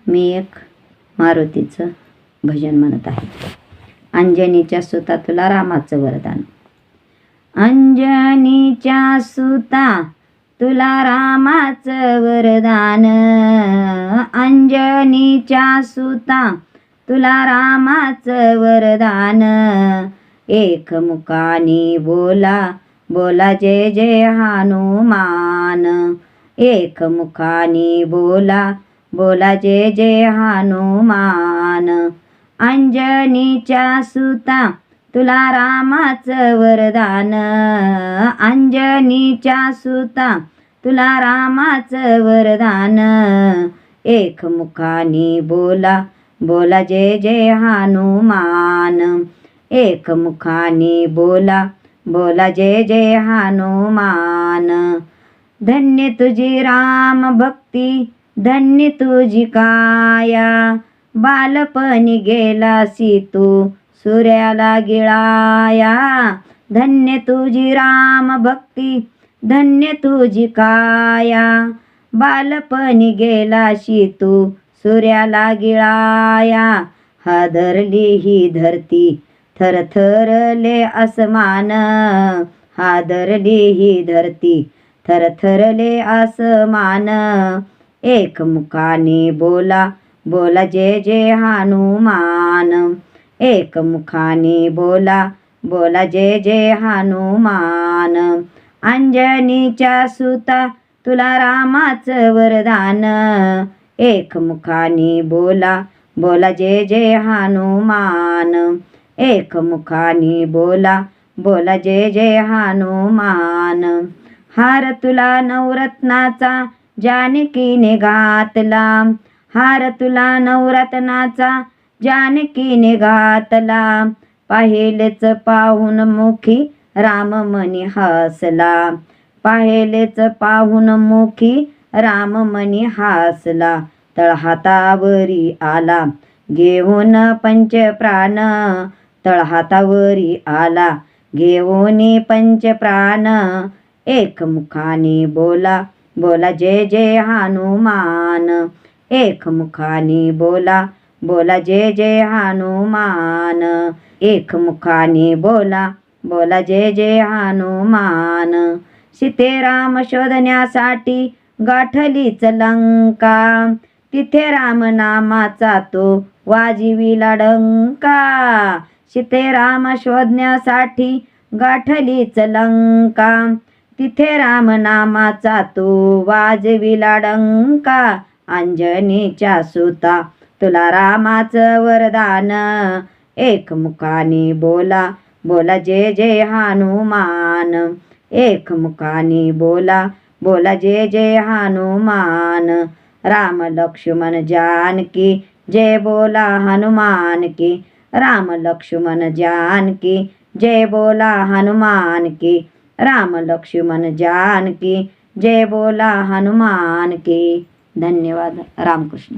मी एक मारुतीचं भजन म्हणत आहे. अंजनीच्या सुता तुला रामाचं वरदान. अंजनीच्या सुता तुला रामाचं वरदान. अंजनीच्या सुता तुला रामाचं वरदान. एक मुखानी बोला बोला जय जय हनुमान. एक मुखानी बोला बोला जय जय हनुमान. अंजनीच्या सुता तुला रामाचं वरदान. अंजनीच्या सुता तुला रामाचं वरदान. एक मुखानी बोला बोला जय जय हनुमान. एक मुखानी बोला बोला जय जय हनुमान. धन्य तुझी राम भक्ती धन्य तुझी काया. बालपणी गेलासी तू सूर्याला गिळाया. धन्य तुझी राम भक्ती धन्य तुझी काया. बालपणी गेलाशी तू सूर्याला गिळाया. हादरली ही धरती थरथरले आसमान. हादरली ही धरती थरथरले आसमान. एक मुखानी बोला बोला जय जय हनुमान. एक मुखानी बोला बोला जय जय हनुमान. अंजनीच्या सुता तुला रामाचं वरदान. एक मुखानी बोला बोला जय जय हनुमान. एक मुखानी बोला बोला जय जय हनुमान. हार तुला नवरत्नाचा जानकीने घातला. हार तुला नवरत्नाचा जानकीने घातला. पाहिलेच पाहून मुखी राम मनी हसला. पाहिलेच पाहून मुखी राम मनी हसला. तळहातावरी आला घेऊन पंचप्राण. तळहातावरी आला घेऊन पंचप्राण. एक मुखानी बोला बोला जय जय हनुमान. एक मुखानी बोला बोला जय जय हनुमान. एक मुखानी बोला बोला जय जय हनुमान. सीतेराम शोधण्यासाठी गाठलीच लंका. तिथे राम नामाचा तो वाजविला डंका. सीतेराम शोधण्यासाठी गाठलीच लंका. तिथे राम नामाचा तो वाजविला डंका. अंजनीच्या सुता तुला रामाचं वरदान. एक मुखानी बोला बोला जय जय हनुमान. एक मुखानी बोला बोला जय जय हनुमान. राम लक्ष्मण जानकी जय बोला हनुमान की. राम लक्ष्मण जानकी जय बोला हनुमान की. राम लक्ष्मण जानकी जय बोला हनुमान की. धन्यवाद. रामकृष्ण.